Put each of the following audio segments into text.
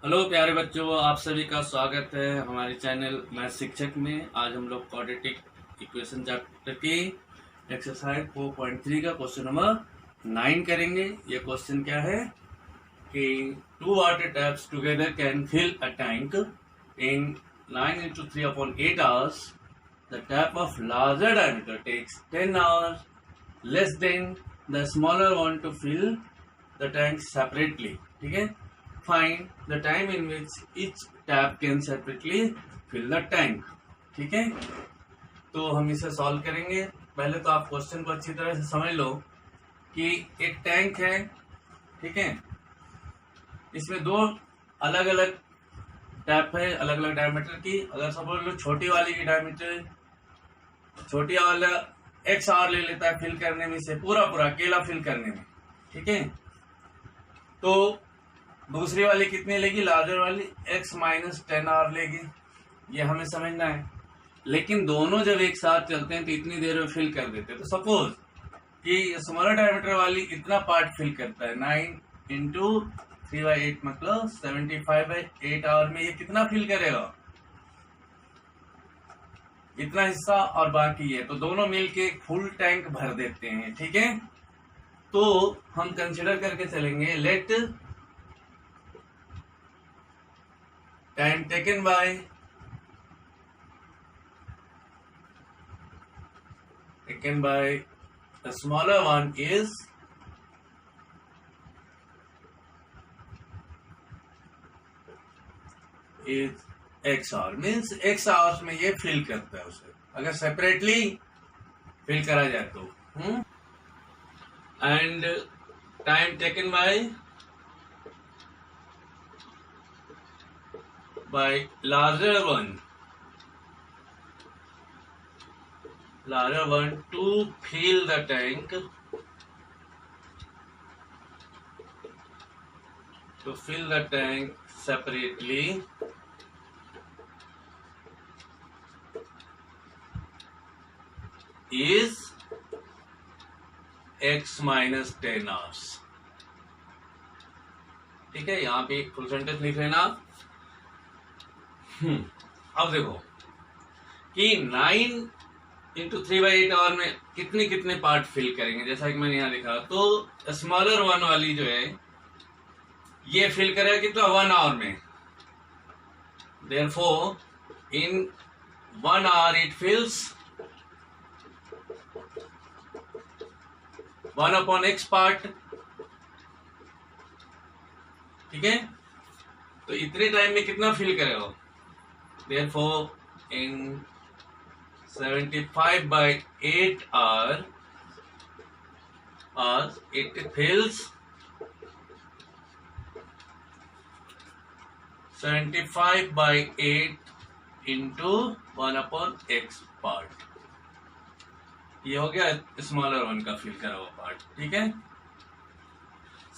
Hello प्यारे बच्चों, आप सभी का स्वागत है हमारे चैनल मैथ शिक्षक में। आज हम लोग क्वाड्रेटिक इक्वेशन चैप्टर की एक्सरसाइज 4.3 का क्वेश्चन नंबर 9 करेंगे। ये क्वेश्चन क्या है कि two water taps together can fill a tank in 9 into 3/8 hours. The tap of larger diameter takes 10 hours less than the smaller one to fill the tank separately. ठीक है, find the time in which each tap can separately fill the tank. ठीक है, तो हम इसे solve करेंगे। पहले तो आप क्वेश्चन को अच्छी तरह से समझ लो कि एक टैंक है, ठीक है, इसमें दो अलग अलग टैप है, अलग अलग डायमीटर की। अगर सपोज लो छोटी वाली की डायमीटर, छोटी वाला एक्स आवर ले लेता है फिल करने में, से पूरा अकेला फिल करने में, ठीक है। तो दूसरी वाली कितनी लेगी, लार्जर वाली x - 10 आवर लेगी। ये हमें समझना है। लेकिन दोनों जब एक साथ चलते हैं तो इतनी देर में फिल कर देते हैं। तो सपोज कि स्मॉलर डायमीटर वाली इतना पार्ट फिल करता है, 9 into 3/8 मतलब 75/8 आवर में ये कितना फिल करेगा, इतना हिस्सा और बाकी है। तो दोनों मिलके एक फुल टैंक भर देते हैं, ठीक है। तो हम कंसिडर करके चलेंगे, let time taken by the smaller one is x hour, means x hours में ये फिल करता है उसे, अगर सेपरेटली फिल करा जाए तो। And time taken by larger one to fill the tank, separately is x - 10 hours। ठीक है, यहाँ पे फुल सेंटेंस लिख लेना। अब देखो कि 9 into 3/8 आवर में कितने कितने पार्ट फिल करेंगे, जैसा कि मैंने यहाँ लिखा। तो स्मॉलर वन वाली जो है ये फिल करेगा कितना, 1 आवर में। Therefore in 1 hour it fills 1/x part, ठीक है। तो इतने टाइम में कितना फिल करेगा, therefore in 75/8 hours it fills 75/8 into 1/x part. ये हो गया स्मॉलर वन का फिल करा हुआ पार्ट, ठीक है।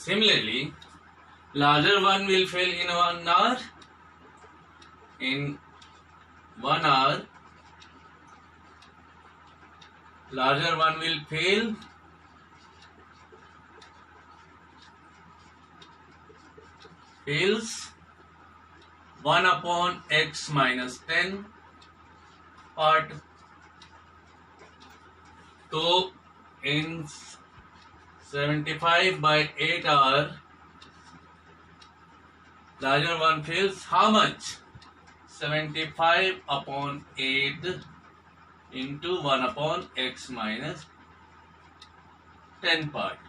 Similarly larger one will fill in 1 hour। In 1 hour, larger one will fills 1/x - 10 part। तो in 75/8 hour, larger one fills how much, 75/8 into 1/x - 10 part.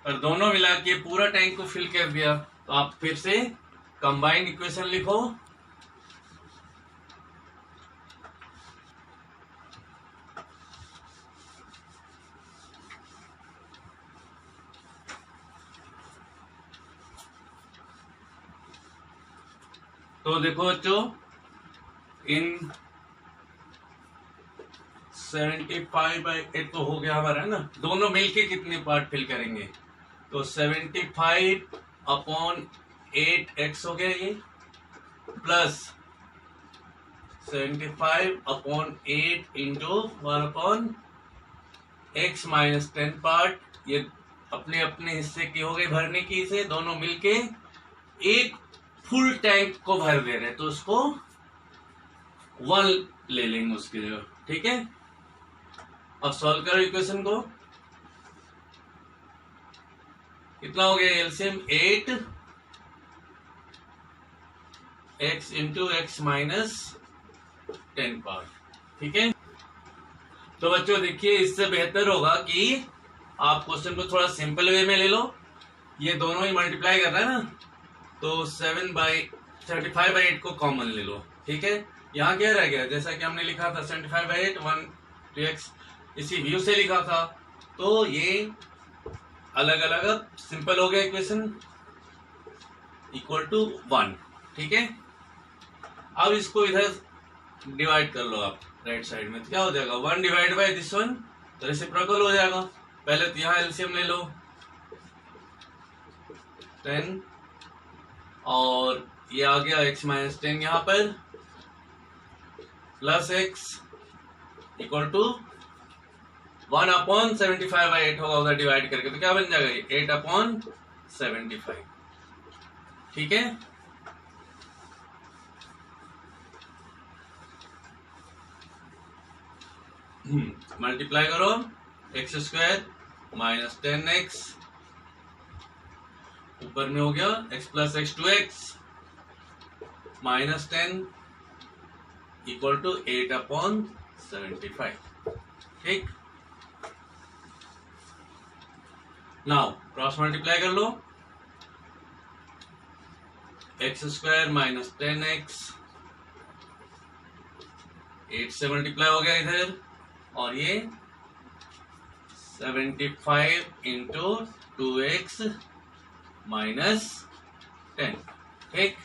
पर दोनों मिला के पूरा टैंक को फिल कर दिया। तो आप फिर से कंबाइंड इक्वेशन लिखो। तो देखो बच्चों, इन 75/8 तो हो गया हमारा, है ना। दोनों मिलके कितने पार्ट फिल करेंगे, तो 75/8x हो गया ये, प्लस 75/8 इंटू 1/x - 10 पार्ट। ये अपने अपने हिस्से की हो गई भरने की, इसे दोनों मिलके एक फुल टैंक को भर दे रहे हैं तो उसको 1 ले लेंगे उसकी जगह, ठीक है। अब सॉल्व करो इक्वेशन को, कितना हो गया LCM 8x into x minus 10 power, ठीक है। तो बच्चों देखिए, इससे बेहतर होगा कि आप क्वेश्चन को थोड़ा सिंपल वे में ले लो। ये दोनों ही मल्टीप्लाई कर रहा है ना, तो 75/8 को कॉमन ले लो, ठीक है। यहाँ क्या रह गया, जैसा कि हमने लिखा था 75/8 1 2x, इसी व्यू से लिखा था, तो ये अलग अलग सिंपल हो गया इक्वेशन इक्वल टू 1, ठीक है। अब इसको इधर डिवाइड कर लो आप राइट साइड में, तो क्या हो जाएगा 1 डिवाइड बाय दिस वन, तो रेसिप्रोकल हो जाएगा। पहले तो यहाँ एलसीएम ले लो 10 और ये आ गया x माइनस 10 यहाँ पर प्लस x इक्वल टू 1/75/8 होगा उधर डिवाइड करके, तो क्या बन जाएगा 8/75, ठीक है। मल्टीप्लाई करो x² माइनस 10x, ऊपर में हो गया x plus x 2x minus 10 equal to 8/75, ठीक। नाउ क्रॉस मल्टीप्लाई कर लो, x² माइनस 10x 8 से मल्टीप्लाई हो गया इधर, और ये 75 इंटू 2x माइनस 10, ठीक।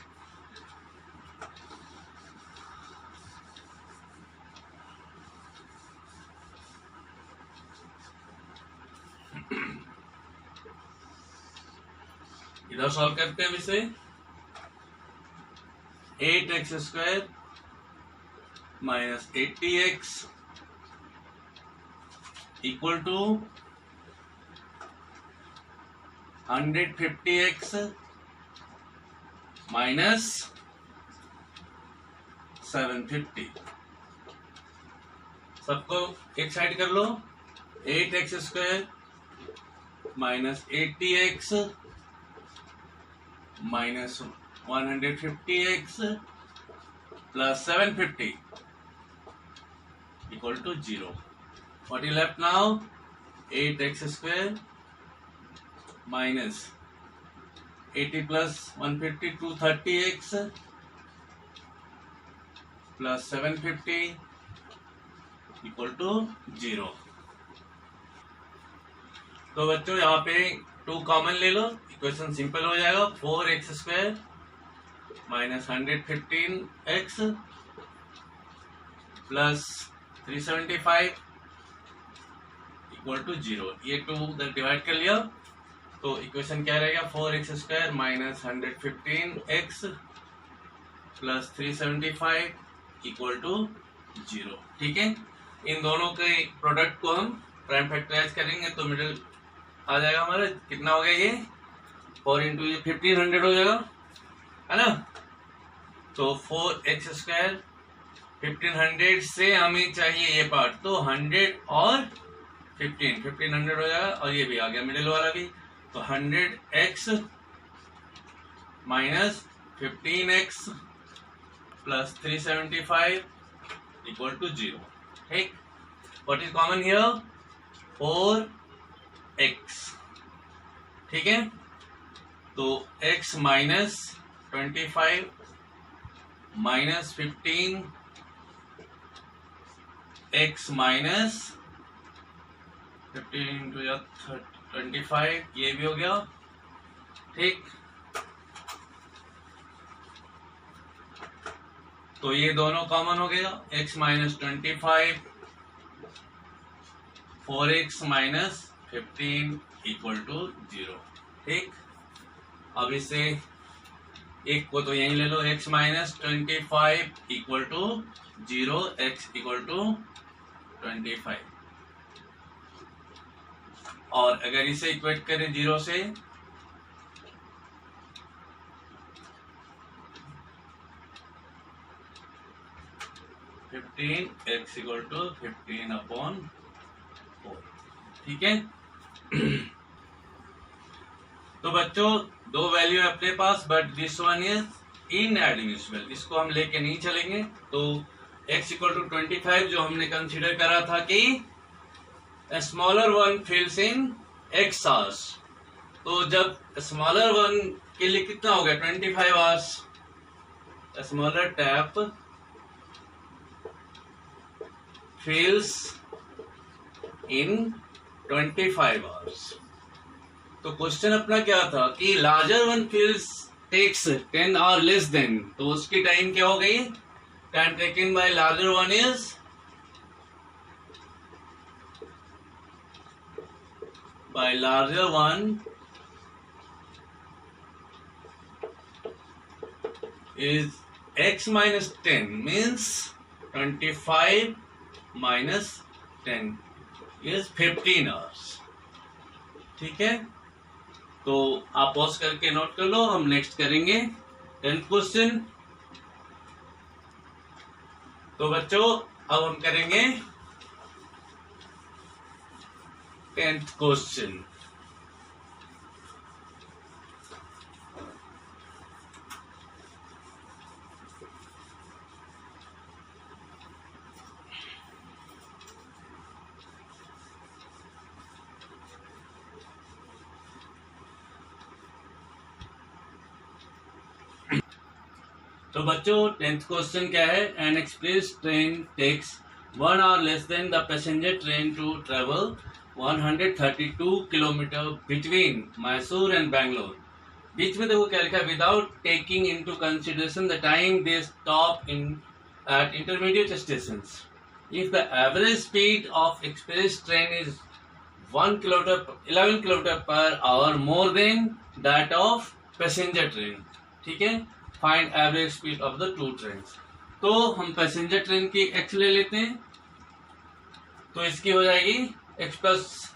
इधर सॉल्व करते हैं इसे, 8x² minus 80x equal to 150x minus 750, सबको एक साइड कर लो, 8x² minus 80x minus 150x plus 750 equal to 0. What is left now? 8x² minus 80 plus 150 230x plus 750 equal to 0. तो बच्चों यहाँ पे 2 कॉमन ले लो, इक्वेशन सिंपल हो जाएगा। 4x² minus 115x plus 375 equal to 0। ये 2 उधर डिवाइड कर लिया तो इक्वेशन क्या रहेगा, 4x² minus 115x plus 375 equal to 0। ठीक है, इन दोनों के प्रोडक्ट को हम प्राइम फैक्टराइज करेंगे तो मिडिल आ जाएगा हमारा। कितना हो गया ये 4 इंटू ये 1500 हो जाएगा, है ना। तो 4x² 1500 से हमें चाहिए ये पार्ट, तो 100 और 1500 हो जाएगा, और ये भी आ गया मिडिल वाला भी। तो 100x minus 15x plus 375 equal to 0। ठीक, what is common here, 4x। ठीक है, तो x minus 25 minus 15 x minus 15 into 25, ये भी हो गया। ठीक, तो ये दोनों कॉमन हो गया, x minus 25 4x minus 15 equal to 0। ठीक, अब इसे एक को तो यहीं ले लो, x minus 25 equal to 0, x equal to 25। और अगर इसे इक्वेट करें 0 से 15 x इक्वल टू 15/4। ठीक है। तो बच्चों दो वैल्यू है अपने पास, but this one is inadmissible, इसको हम लेके नहीं चलेंगे। तो x इक्वल टू 25 जो हमने कंसीडर करा था कि स्मॉलर वन फिल्स इन x आवर्स, तो जब स्मॉलर वन के लिए कितना हो गया 25 आवर्स, स्मॉलर टैप फिल्स इन 25 आवर्स। तो क्वेश्चन अपना क्या था कि लार्जर वन फिल्स टेक्स 10 और लेस देन, तो उसकी टाइम क्या हो गई, time taken bye larger one is by larger one is x minus 10 means 25 minus 10 is 15 hours। ठीक है, तो आप पॉज करके नोट कर लो, हम नेक्स्ट करेंगे 10th क्वेश्चन। तो बच्चों अब हम करेंगे 10th क्वेश्चन। तो बच्चों 10th क्वेश्चन क्या है, an express train takes 1 hour less than the passenger train to travel 132 kilometre between Mysore and Bangalore. बीच में देखो क्या लिखा है, without taking into consideration the time they stop in at intermediate stations. If the average speed of express train is 11 kilometre per hour more than that of passenger train. ठीक है, find average speed of the two train. तो हम passenger train की x ले लेते हैं, तो इसकी हो जाएगी x plus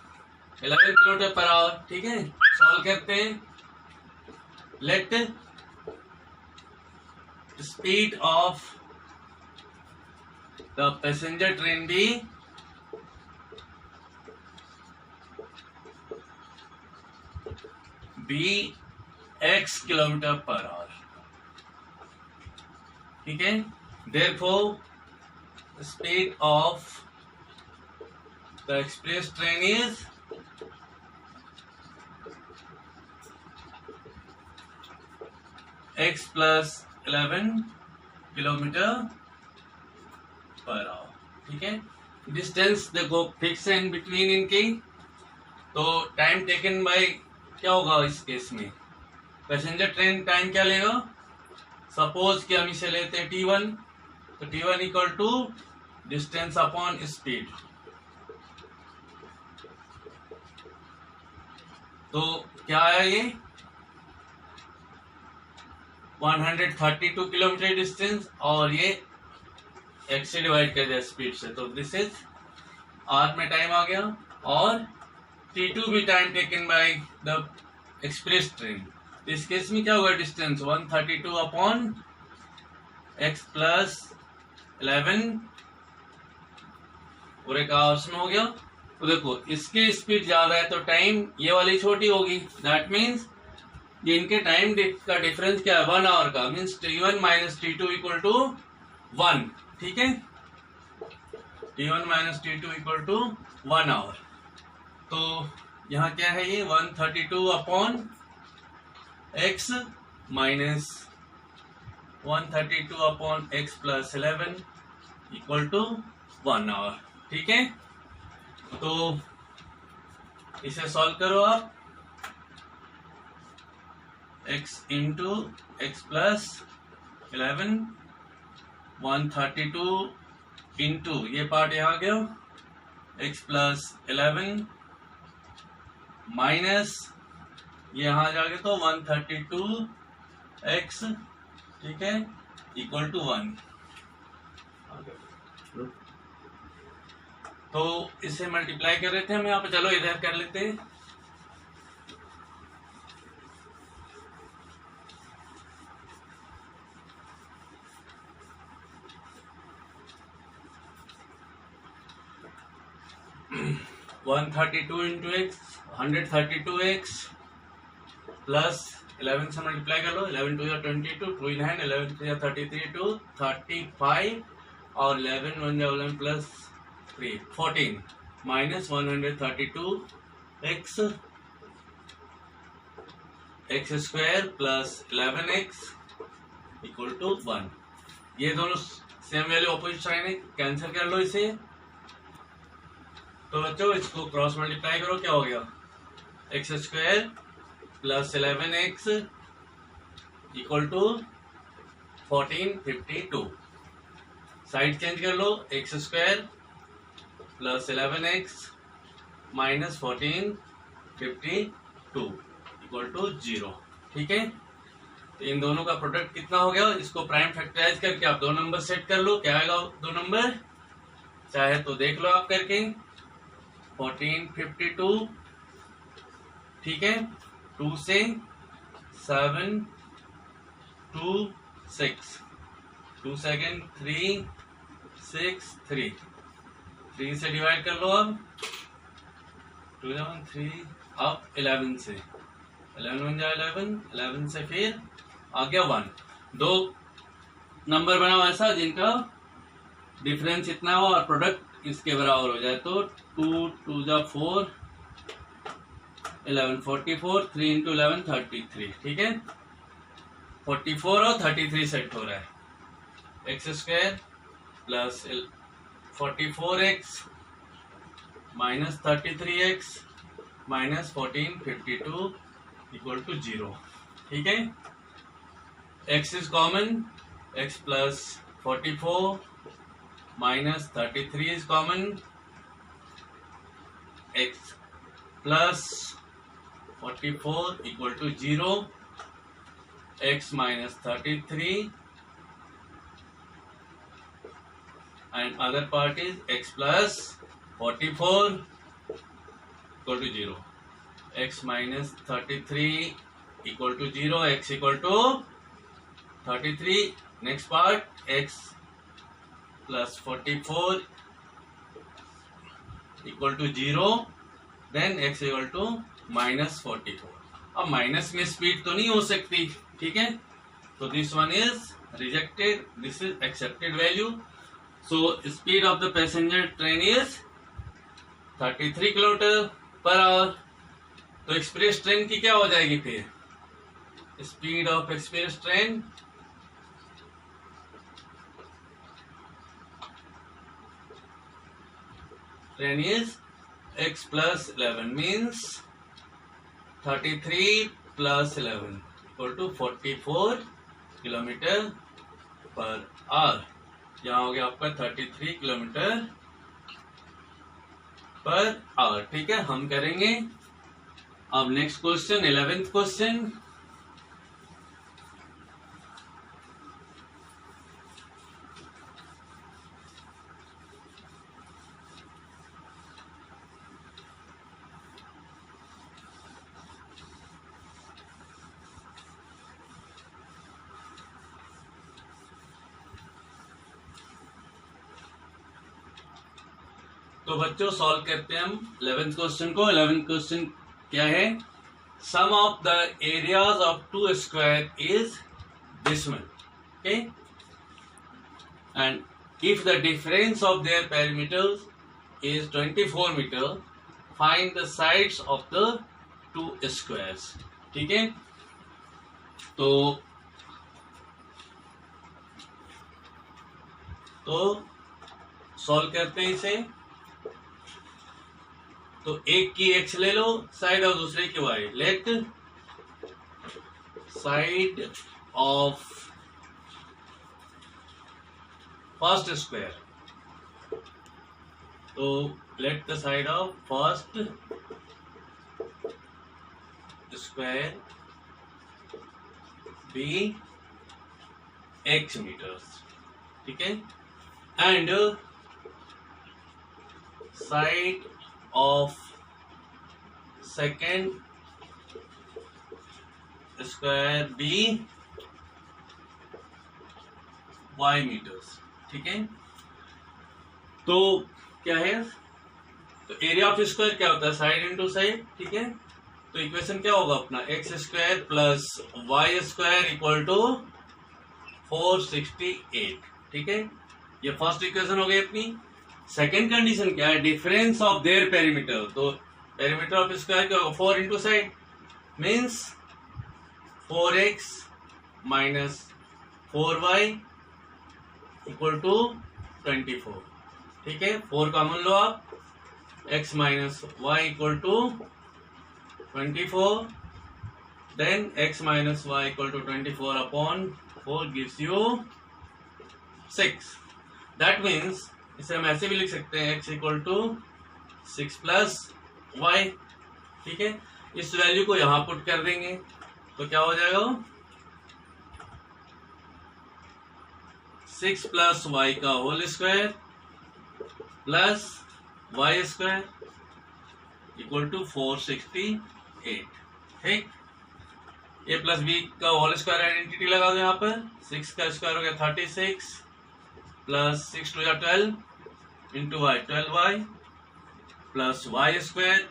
11 kilometre per hour. ठीक है, सॉल्व करते हैं। Let speed of the passenger train be x kilometre per hour. ठीक है, therefore speed of the express train is x plus 11 kilometre per hour. ठीक है, डिस्टेंस देखो फिक्स है इन बिटवीन इनकी, तो टाइम टेकन बाय क्या होगा इस केस में, पैसेंजर ट्रेन टाइम क्या लेगा, सपोज कि हम इसे लेते हैं t1, तो t1 equal to distance upon speed. तो क्या आया ये 132 किलोमीटर डिस्टेंस, और ये x से डिवाइड कर दिया स्पीड से, तो दिस इज r में टाइम आ गया, और t2 भी time taken by the express train. इस केस में क्या होगा, डिस्टेंस 132 अपॉन x प्लस 11 पूरे का आवर्स में हो गया। तो देखो इसकी स्पीड ज्यादा है तो टाइम ये वाली छोटी होगी, दैट मीन्स ये इनके टाइम का डिफरेंस क्या है 1 आवर का, means t1 minus t2 equal to 1। ठीक है, t1 minus t2 equal to 1 our. तो यहाँ क्या है, ये 132 upon x minus 132 upon x plus 11 equal to 1 hour. ठीक है, तो इसे सॉल्व करो आप, x into x plus 11 132 into ये पार्ट यहाँ गया x प्लस 11 माइनस ये यहाँ जाके तो 132x, ठीक है, इक्वल टू 1। तो इसे मल्टीप्लाई कर रहे थे हम यहाँ पे, चलो इधर कर लेते हैं। 132 इंटू एक्स 132x प्लस 11 से मल्टीप्लाई कर लो, 11 टू या 22, 2 इन हैंड, 11 थ्री या 33 टू 35 और 11 1 जा 11 plus 3 14 minus 132x x square plus 11x equal to 1। ये दोनों सेम वैल्यू ऑपोजिट साइन है, कैंसिल कर लो इसे। तो बच्चों इसको क्रॉस मल्टीप्लाई करो, क्या हो गया x square plus 11x equal to 1452। Side change कर लो, x square plus 11x minus 1452 equal to 0। ठीक है, तो इन दोनों का प्रोडक्ट कितना हो गया, इसको प्राइम फैक्टराइज करके आप दो नंबर सेट कर लो, क्या आएगा दो नंबर, चाहे तो देख लो आप करके 1452। ठीक है, 2 से 7 2 6 2 सेकेंड 3 6 3 3 से डिवाइड कर लो, अब 2 7 3 अब 11 से 11 1 जा 11 11 से फिर आ गया 1। दो नंबर बनाओ ऐसा जिनका डिफरेंस इतना हो और प्रोडक्ट इसके बराबर हो जाए, तो 2 2 जा 4 11 44 3 इंटू 11 33। ठीक है, 44 और 33 सेट हो रहा है, x square plus 44x minus 33x minus 1452 equal to 0। ठीक है, x is common, x plus 44 minus 33 is common, x plus 44 equal to 0, x minus 33 and other part is x plus 44 equal to 0, x minus 33 equal to 0, x equal to 33, next part x plus 44 equal to 0, then x equal to minus 44। अब minus में speed तो नहीं हो सकती, ठीक है, तो this one is rejected, this is accepted value. So speed of the passenger train is 33 kilometre per our. तो एक्सप्रेस ट्रेन की क्या हो जाएगी फिर, speed of express train is x plus 11 means 33 plus 11 equal to 44 kilometre per our. यहाँ हो गया आपका 33 किलोमीटर पर आवर। ठीक है, हम करेंगे अब नेक्स्ट क्वेश्चन, 11th क्वेश्चन। तो बच्चों सॉल्व करते हैं हम 11th क्वेश्चन को। 11th क्वेश्चन क्या है, sum of the areas of two square is this one, okay, and if the difference of their perimeters is 24 metre, find the sides of the two squares. ठीक है, तो solve करते हैं इसे। तो एक की x ले लो साइड और दूसरे की y। Let side of first square, तो let the side of first square be x metres. ठीक है, and side of second square be y meters। ठीक है, तो क्या है, तो एरिया ऑफ स्क्वायर क्या होता है, साइड इंटू साइड, ठीक है। तो इक्वेशन क्या होगा अपना, x square plus y square equal to 468, ठीक है। ये फर्स्ट इक्वेशन हो गई अपनी। सेकेंड कंडीशन क्या है, डिफरेंस ऑफ देयर पेरीमीटर। तो पेरीमीटर ऑफ स्क्वायर क्या होगा, 4 into side means 4x minus 4y equal to 24, ठीक है। 4 कॉमन लो आप, x minus y equal to 24, then x minus y equal to 24 upon 4 gives you 6. That means इसे हम ऐसे भी लिख सकते हैं, x equal to 6 plus y, ठीक है। इस वैल्यू को यहां पुट कर देंगे तो क्या हो जाएगा, 6 प्लस वाई का whole square plus y square equal to 468, ठीक। ए प्लस बी का होल स्क्वायर आइडेंटिटी लगा दो यहाँ पर, 6 का स्क्वायर हो गया 36 plus 6 two 12 into y 12y plus y square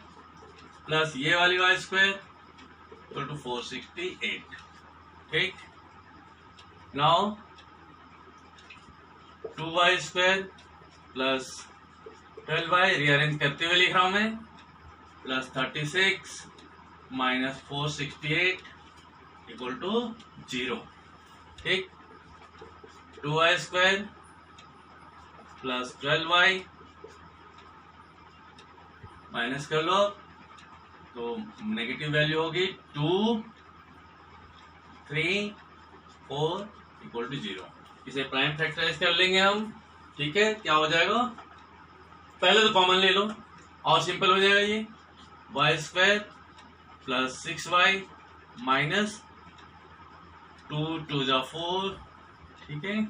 plus ये वाली वाई स्क्वायर इक्वल टू 468, ठीक। Now 2y square plus 12y rearrange करते हुए लिख रहा हूं मैं, प्लस 36 माइनस 468 इक्वल टू 0, ठीक। 2y square plus 12y minus कर लो तो नेगेटिव वैल्यू होगी 2, 3, 4 इक्वल टू 0। इसे प्राइम फैक्टराइज कर लेंगे हम, ठीक है। क्या हो जाएगा, पहले तो कॉमन ले लो और सिंपल हो जाएगा ये, Y square plus 6y minus 2 2 जा 4, ठीक है।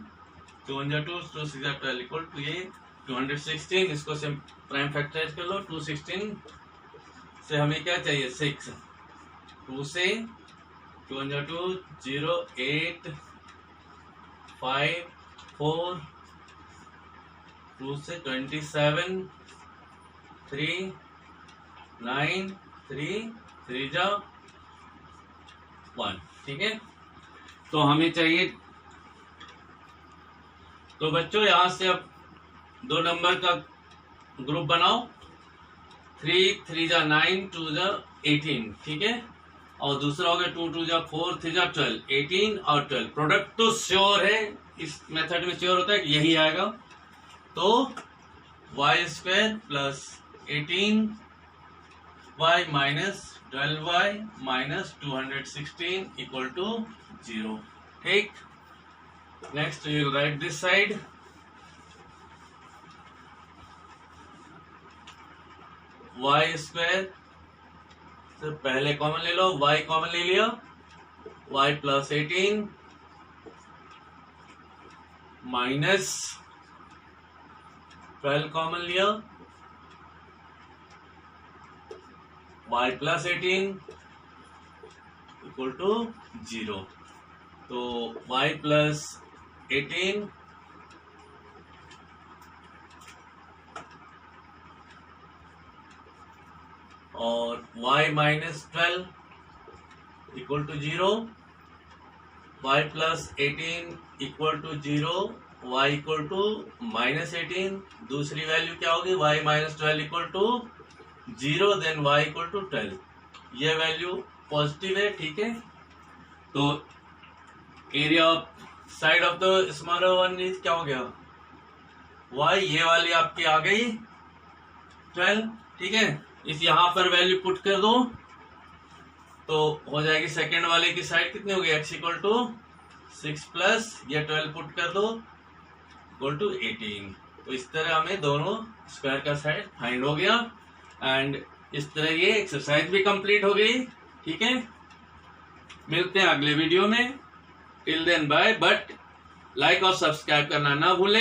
2 1 जा 2, 2 6 जा 12 इक्वल टू ये 216। इसको से प्राइम फैक्टराइज कर लो, 216 से हमें क्या चाहिए, 6, 2 से 2 1 जा 2, 0 8 5 4, 2 से 27 3 9 3 3 जा 1, ठीक है। तो हमें चाहिए, तो बच्चों यहां से अब 2 नंबर का ग्रुप बनाओ, 3 3 जा 9 2 जा 18, ठीक है। और दूसरा हो गया 2 2 जा 4 3 जा 12, 18 और 12। प्रोडक्ट तो श्योर है, इस मेथड में श्योर होता है कि यही आएगा। तो y square plus 18y minus 12y minus 216 equal to 0, ठीक। Next you write this side, y square तो पहले कॉमन ले लो, y कॉमन ले लिया, y प्लस 18 माइनस 12 कॉमन लिया, y प्लस 18 इक्वल टू 0। तो y प्लस 18 और y minus 12 equal to 0, y plus 18 equal to 0, y equal to minus 18। दूसरी value क्या होगी, y minus 12 equal to 0, then y equal to 12। ये value positive है, ठीक है। तो area of side of the smaller one is क्या हो गया, y, ये वाली आपकी आ गई 12, ठीक है। इस यहां पर वैल्यू पुट कर दो तो हो जाएगी सेकेंड वाले की साइड कितनी होगी, x इक्वल टू 6 प्लस ये 12 पुट कर दो इक्वल टू 18। तो इस तरह हमें दोनों स्क्वायर का साइड फाइंड हो गया एंड इस तरह ये एक्सरसाइज भी कंप्लीट हो गई, ठीक है। मिलते हैं अगले वीडियो में, till then bye. But like और सब्सक्राइब करना ना भूलें।